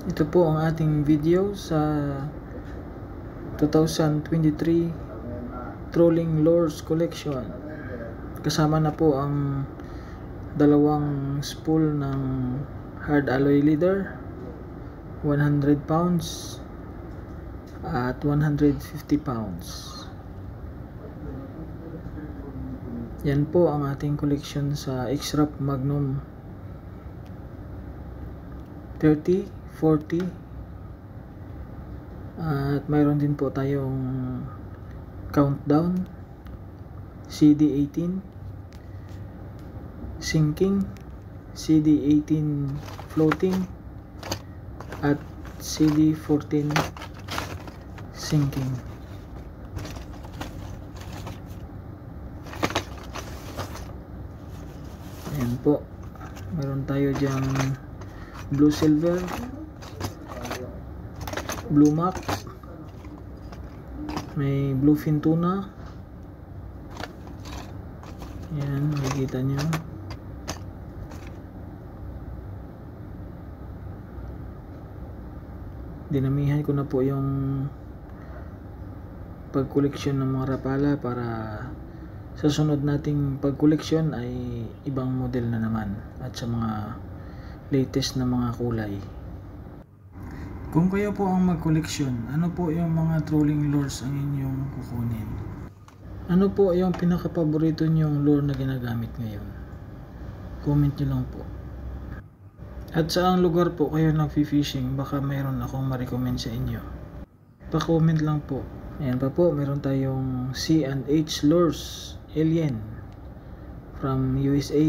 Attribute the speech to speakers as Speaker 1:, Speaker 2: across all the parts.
Speaker 1: Ito po ang ating video sa 2023 Trolling Lures Collection. Kasama na po ang dalawang spool ng hard alloy leather, 100 pounds at 150 pounds. Yan po ang ating collection sa X-Rap Magnum 30, 40 at mayroon din po tayong Countdown, CD18 Sinking, CD18 Floating at CD14 Sinking. Ayan po, meron tayo diyang Blue Silver, Blue Mac, may Bluefin Tuna. Yan, makikita nyo. Dinamihan ko na po yung pag-collection ng mga rapala para sa sunod nating pag-collection ay ibang model na naman at sa mga latest na mga kulay. Kung kayo po ang mag-collection, ano po yung mga trolling lures ang inyong kukunin? Ano po yung pinaka-paborito nyong lure na ginagamit ngayon? Comment nyo lang po. At saang lugar po kayo nag-fishing, baka mayroon akong ma-recommend sa inyo. Pa-comment lang po. Ayan pa po, meron tayong C&H Lures Alien from USA,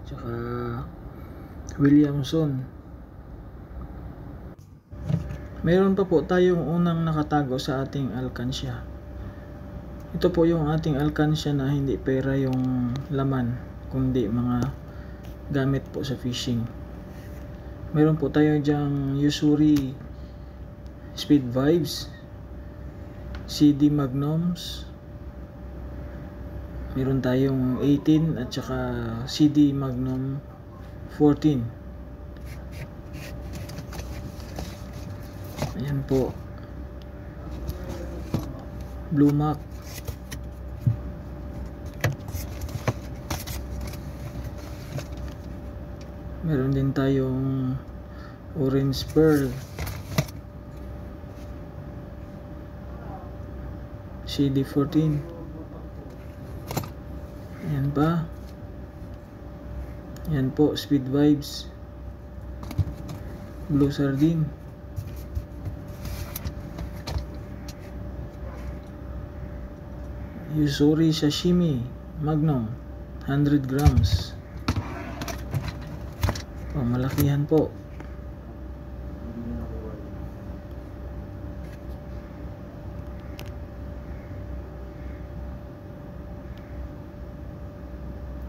Speaker 1: tsaka Williamson. Meron pa po tayong unang nakatago sa ating alkansya. Ito po yung ating alkansya na hindi pera yung laman, kundi mga gamit po sa fishing. Meron po tayo dyang Usuri Speed Vibes, CD Magnums, meron tayong 18 at saka CD Magnum 14. Ayan po, Blue Mac, meron din tayong Orange Pearl, CD14. Ayan pa, ayan po, Speed Vibes, Blue Sardine, Usuri Sashimi Magnum 100 grams. Malakihan po.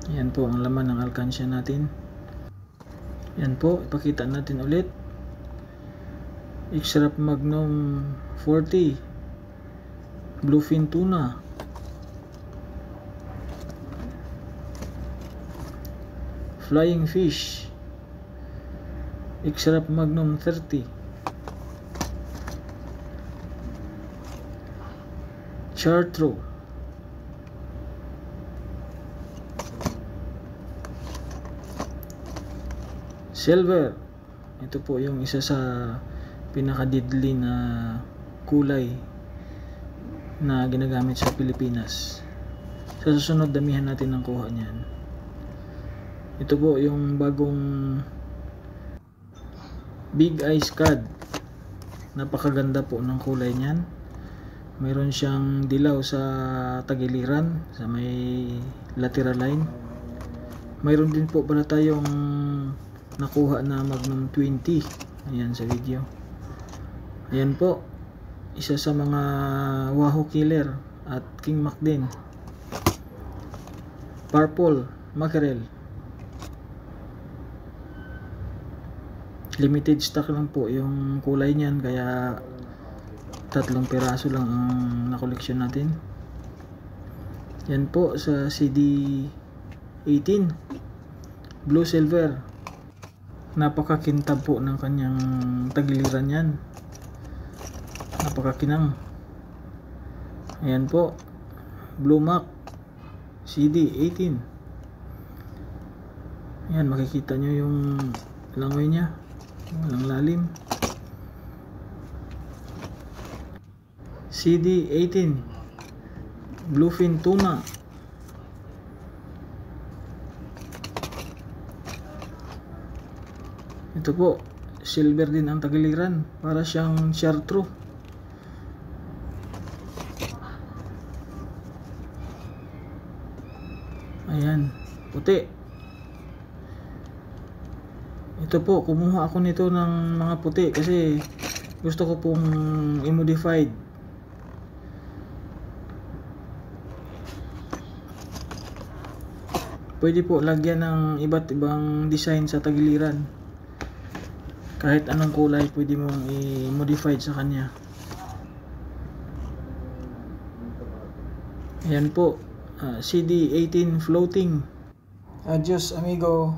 Speaker 1: Yan po ang laman ng alkansya natin. Yan po, ipakita natin ulit. X-Rap Magnum 40, Bluefin Tuna, Flying Fish, X-Rap Magnum 30, Chartreuse, Silver. Ito po yung isa sa pinaka-deadly na kulay na ginagamit sa Pilipinas. Sa susunod, damihan natin ng kuha niyan. Ito po yung bagong Big Eyes Cod. Napakaganda po ng kulay niyan. Mayroon siyang dilaw sa tagiliran, sa may lateral line. Mayroon din po pala tayong nakuha na Magnum 20. Ayan sa video. Ayan po, isa sa mga Wahoo Killer at King Mac din. Purple Mackerel. Limited stock lang po yung kulay niyan, kaya 3 piraso lang ang nakoleksyon natin. Yan po sa CD18 Blue Silver. Napakakintab po ng kanyang tagiliran yan. Napakakinang. Ayan po. Blue Mac CD18. Ayan, makikita nyo yung langoy nya. Walang lalim. CD18 Bluefin Tuna. Ito po, silver din ang tagiliran, para siyang chartreuse. Ayan, puti. Ito po, kumuha ako nito ng mga puti kasi gusto ko pong i-modified. Pwede po lagyan ng iba't ibang design sa tagiliran. Kahit anong kulay pwede mong i-modify sa kanya. Ayan po, CD18 floating. Adios amigo.